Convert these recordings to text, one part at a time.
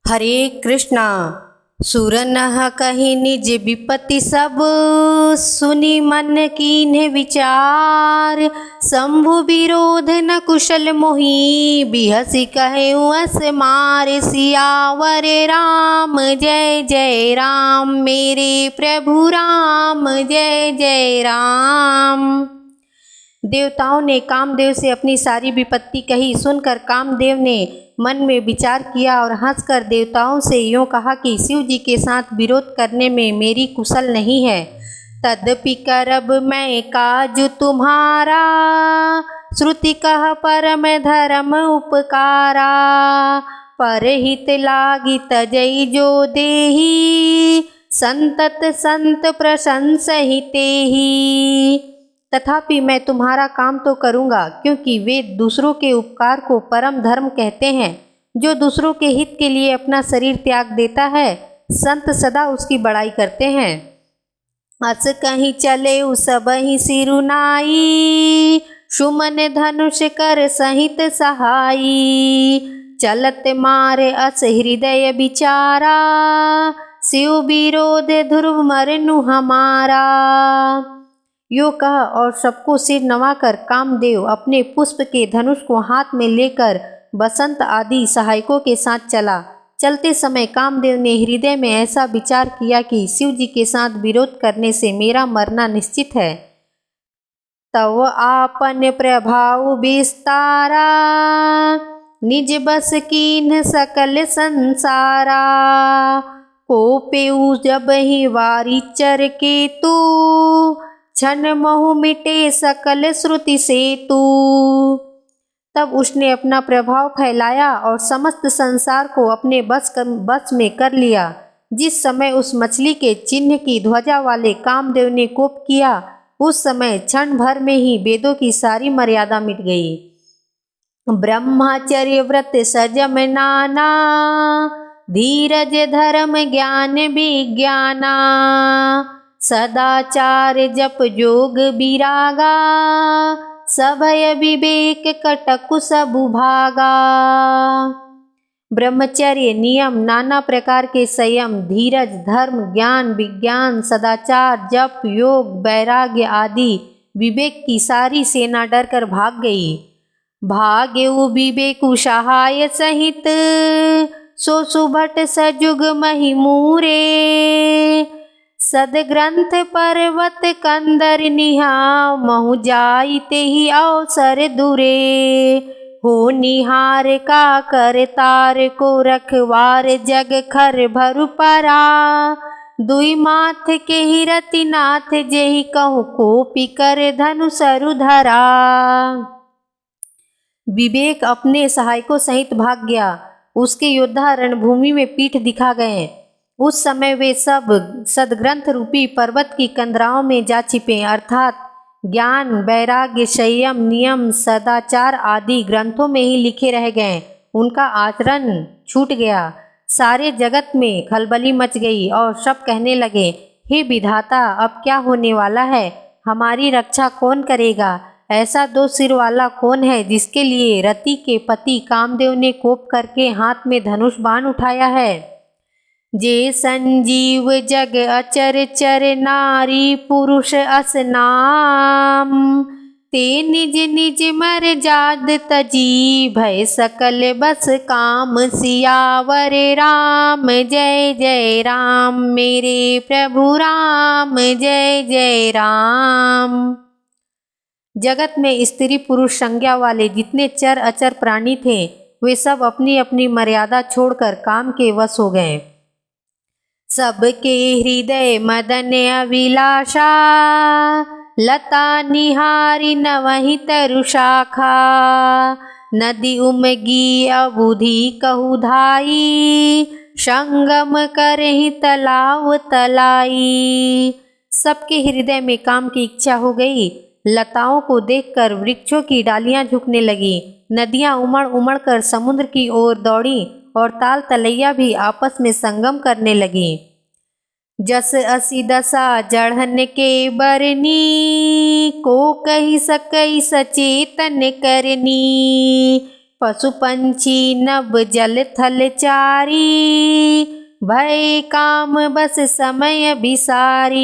हरे कृष्णा। सुर नह कही निज विपत्ति सब, सुनि मन कीन्ह विचार। शंभु विरोध न कुशल मोहि, बिहसि कहु अस मार। सियावर राम जय जय राम, मेरे प्रभु राम जय जय राम। देवताओं ने कामदेव से अपनी सारी विपत्ति कही। सुनकर कामदेव ने मन में विचार किया और हंसकर देवताओं से यूँ कहा कि शिव जी के साथ विरोध करने में मेरी कुशल नहीं है। तदपि करब मैं काज तुम्हारा, श्रुति कह परम धर्म उपकारा। परहित लागी तजई जो देही, संतत संत प्रशंसहि तेहि। तथापि मैं तुम्हारा काम तो करूँगा, क्योंकि वे दूसरों के उपकार को परम धर्म कहते हैं। जो दूसरों के हित के लिए अपना शरीर त्याग देता है, संत सदा उसकी बड़ाई करते हैं। अस कहीं चले सबहि सिरुनाई, सुमन धनुष कर सहित सहाई। चलत मारे अस हृदय विचारा, शिव विरोध ध्रुव मरनु हमारा। यो कह और सबको सिर नवाकर कामदेव अपने पुष्प के धनुष को हाथ में लेकर बसंत आदि सहायकों के साथ चला। चलते समय कामदेव ने हृदय में ऐसा विचार किया कि शिव जी के साथ विरोध करने से मेरा मरना निश्चित है। तव आपन प्रभाव विस्तारा, निज बस कीन्ह सकल संसारा। कोपेउ जब ही वारी चर के तू, क्षण महु मिटे सकल श्रुति से तू। तब उसने अपना प्रभाव फैलाया और समस्त संसार को अपने बस में कर लिया। जिस समय उस मछली के चिन्ह की ध्वजा वाले कामदेव ने कोप किया, उस समय क्षण भर में ही वेदों की सारी मर्यादा मिट गई। ब्रह्मचर्य व्रत सजम नाना, धीरज धर्म ज्ञान विज्ञाना। सदाचार जप जोग विरागा, सभय विवेक कटकु सबु भागा। ब्रह्मचर्य नियम, नाना प्रकार के संयम, धीरज, धर्म, ज्ञान, विज्ञान, सदाचार, जप, योग, वैराग्य आदि विवेक की सारी सेना डरकर भाग गई। भाग्यु विवेकु सहाय सहित, सो सुभट सजुग महिमूरे। सदग्रंथ पर्वत कंदर निहा, महु जाइते ही अवसर दूरे। हो निहार का कर तार को रखवार, जग खर भरु परा। दुई माथ के ही रतिनाथ, जेहि कहूँ कोपी कर धनु सरु धरा। विवेक अपने सहायकों सहित भाग गया। उसके योद्धा रणभूमि में पीठ दिखा गए। उस समय वे सब सदग्रंथ रूपी पर्वत की कंदराओं में जा छिपे, अर्थात ज्ञान, वैराग्य, संयम, नियम, सदाचार आदि ग्रंथों में ही लिखे रह गए। उनका आचरण छूट गया। सारे जगत में खलबली मच गई और सब कहने लगे, हे विधाता, अब क्या होने वाला है? हमारी रक्षा कौन करेगा? ऐसा दो सिर वाला कौन है जिसके लिए रति के पति कामदेव ने कोप करके हाथ में धनुष बाण उठाया है? जे संजीव जग अचर चर, नारी पुरुष अस नाम। ते निज निज मर जाद तजी, भय सकल बस काम। सियावर राम जय जय राम, मेरे प्रभु राम जय जय राम। जगत में स्त्री पुरुष संज्ञा वाले जितने चर अचर प्राणी थे, वे सब अपनी अपनी मर्यादा छोड़कर काम के वश हो गए। सबके हृदय मदन अभिलाषा, लता निहारी नवहि तरु शाखा। नदी उमगी अबुधि कहु धाई, संगम करहि तलाव तलाई। सबके हृदय में काम की इच्छा हो गई। लताओं को देखकर वृक्षों की डालियां झुकने लगी, नदियां उमड़ उमड़ कर समुद्र की ओर दौड़ी और ताल तलैया भी आपस में संगम करने लगी। जस असी दशा जढ़न के बरनी, को कही सकई सचेतन करनी। पशु पंछी नभ जल थल चारी, भय काम बस समय बिसारी।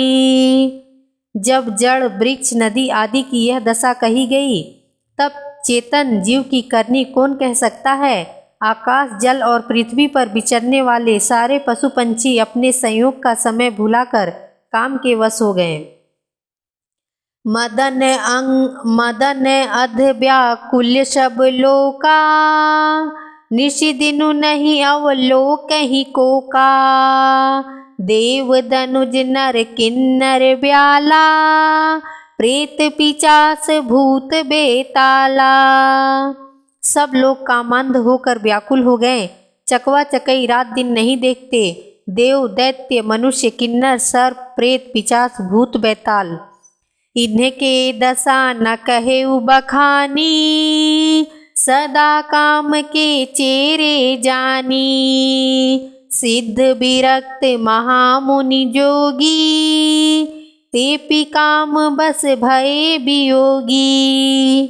जब जड़ वृक्ष नदी आदि की यह दशा कही गई, तब चेतन जीव की करनी कौन कह सकता है। आकाश जल और पृथ्वी पर विचरने वाले सारे पशु पंछी अपने संयोग का समय भुलाकर काम के वश हो गए। मदन अध व्याकुल सब लोका, निशि दिनु नहीं अवलोक ही कोका। देव दनुज नर किन्नर ब्याला, प्रेत पिचास भूत बेताला। सब लोग कामांध होकर व्याकुल हो गए। चकवा चकई रात दिन नहीं देखते। देव दैत्य मनुष्य किन्नर सर्प प्रेत पिचास भूत बेताल, इन्हें के दशा न कहे बखानी। सदा काम के चेरे जानी, सिद्ध विरक्त महामुनि जोगी। तेपी काम बस भय वियोगी।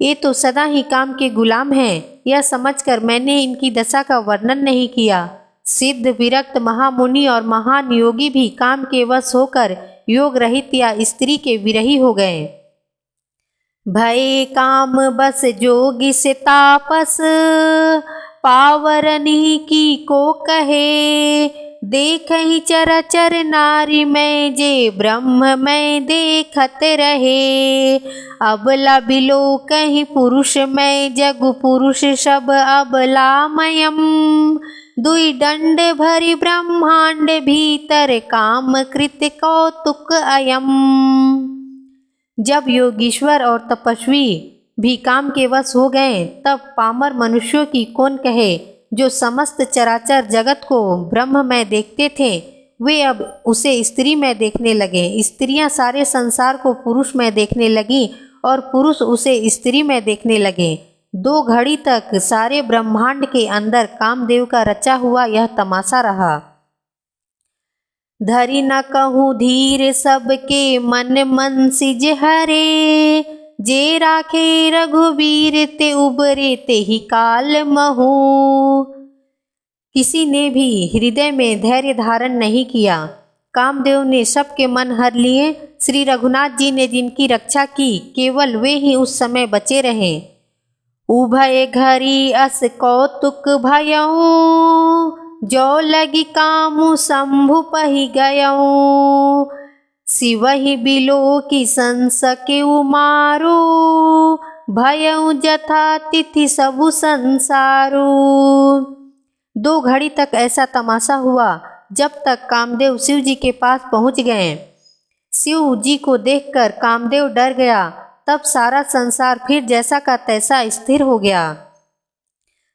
ये तो सदा ही काम के गुलाम हैं। यह समझकर मैंने इनकी दशा का वर्णन नहीं किया। सिद्ध विरक्त महामुनि और महान योगी भी काम के वश होकर योग रहित या स्त्री के विरही हो गए। भय काम बस जोगी से तापस, पावरनी की को कहे। देखहि चराचर नारी में, जे ब्रह्म में देखत रहे। अबला बिलो कहीं पुरुष में, जगु पुरुष सब अबलामयम। दुई दंड भरी ब्रह्मांड भीतर, काम कृत कौतुक अयम। जब योगीश्वर और तपस्वी भी काम के वश हो गए, तब पामर मनुष्यों की कौन कहे। जो समस्त चराचर जगत को ब्रह्म में देखते थे, वे अब उसे स्त्री में देखने लगे। स्त्रियां सारे संसार को पुरुष में देखने लगी और पुरुष उसे स्त्री में देखने लगे। 2 घड़ी तक सारे ब्रह्मांड के अंदर कामदेव का रचा हुआ यह तमाशा रहा। धरी न कहूँ धीर सबके मन मन सिज हरे। जे राखे रघुवीर ते उबरे ते ही काल महू। किसी ने भी हृदय में धैर्य धारण नहीं किया। कामदेव ने सबके मन हर लिए। श्री रघुनाथ जी ने जिनकी रक्षा की, केवल वे ही उस समय बचे रहे। उभय घरी अस कौतुक भयऊ, जो लगी कामु शंभु पहि गयऊ। शिवहि बिलो की संसके उमारू, भयऊ जथा तिथि सबु संसारू। 2 घड़ी तक ऐसा तमाशा हुआ, जब तक कामदेव शिव जी के पास पहुंच गए। शिव जी को देखकर कामदेव डर गया। तब सारा संसार फिर जैसा का तैसा स्थिर हो गया।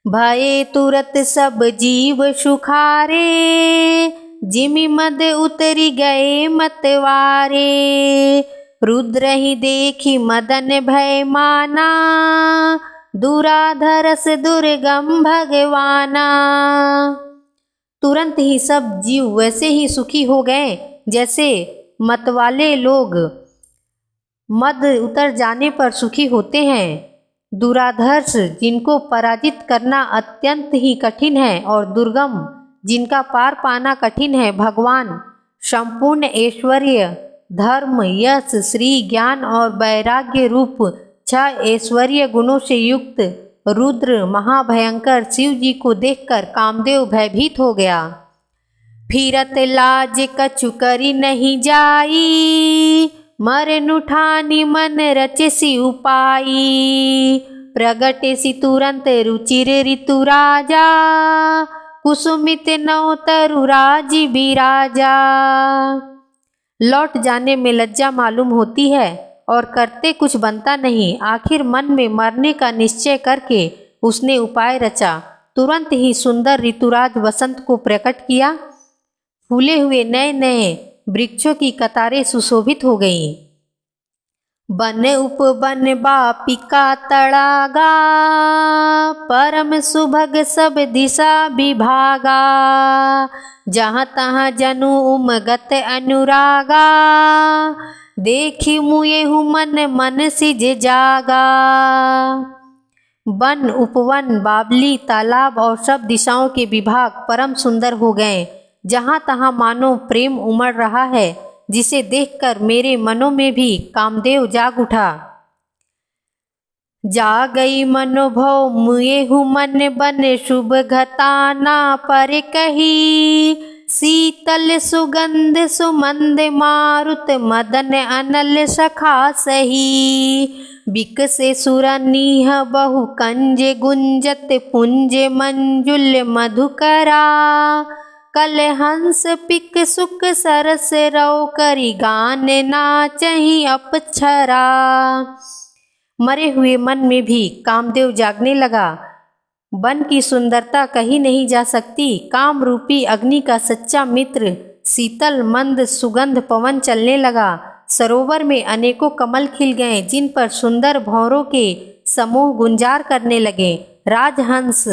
भये तुरत सब जीव सुखारे, जिमि मद उतरी गए मतवारे। रुद्र ही देखी मदन भय माना, दुराधरस दुर्गम भगवाना। तुरंत ही सब जीव वैसे ही सुखी हो गए जैसे मतवाले लोग मद उतर जाने पर सुखी होते हैं। दुराधर्ष जिनको पराजित करना अत्यंत ही कठिन है और दुर्गम जिनका पार पाना कठिन है, भगवान संपूर्ण ऐश्वर्य धर्म यश श्री ज्ञान और वैराग्य रूप 6 ऐश्वर्य गुणों से युक्त रुद्र महाभयंकर शिव जी को देखकर कामदेव भयभीत हो गया। फिरत लाज कछु करी नहीं जाई, मरन उठानी मन रचसी उपाई। प्रगटे सी तुरंत रुचिर ऋतु राजा, कुसुमित नौ तरु राजी बिराजा। लौट जाने में लज्जा मालूम होती है और करते कुछ बनता नहीं। आखिर मन में मरने का निश्चय करके उसने उपाय रचा। तुरंत ही सुंदर ऋतुराज वसंत को प्रकट किया। फूले हुए नए नए वृक्षों की कतारें सुशोभित हो गईं। बन उपवन बापिका तड़ागा, परम सुभग सब दिशा विभागा। जहाँ तहाँ जनु उमगत अनुरागा, देखी मुए मन मन सिज जागा। वन, उपवन, बावली, तालाब और सब दिशाओं के विभाग परम सुंदर हो गए। जहाँ तहाँ मानो प्रेम उमड़ रहा है, जिसे देखकर मेरे मनों में भी कामदेव जाग उठा। जा गई मनोभव मुए हूँ मन बन, शुभ घटाना पर कही। शीतल सुगंध सुमंद मारुत, मदन अनल सखा सही। बिकसे सुरनीह बहु कंज गुंजत, पुंज मंजुल मधुकरा। कल हंस पिक सुख सरस रव, करी गान नाचहि अपछरा। मरे हुए मन में भी कामदेव जागने लगा। वन की सुंदरता कही नहीं जा सकती। काम रूपी अग्नि का सच्चा मित्र शीतल मंद सुगंध पवन चलने लगा। सरोवर में अनेकों कमल खिल गए, जिन पर सुंदर भंवरों के समूह गुंजार करने लगे। राजहंस,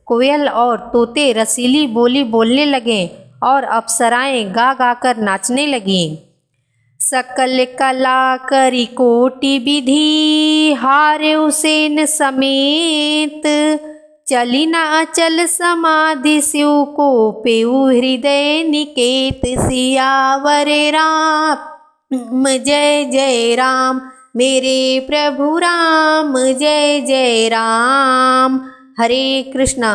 कोयल और तोते रसीली बोली बोलने लगे और अप्सराएं गा गा कर नाचने लगीं। सकल कला करी कोटि विधि, हारे उसेन समेत। चली न अचल समाधि स्यु को, पेउ हृदय निकेत। सियावर राम जय जय राम, मेरे प्रभु राम जय जय राम। हरे कृष्णा।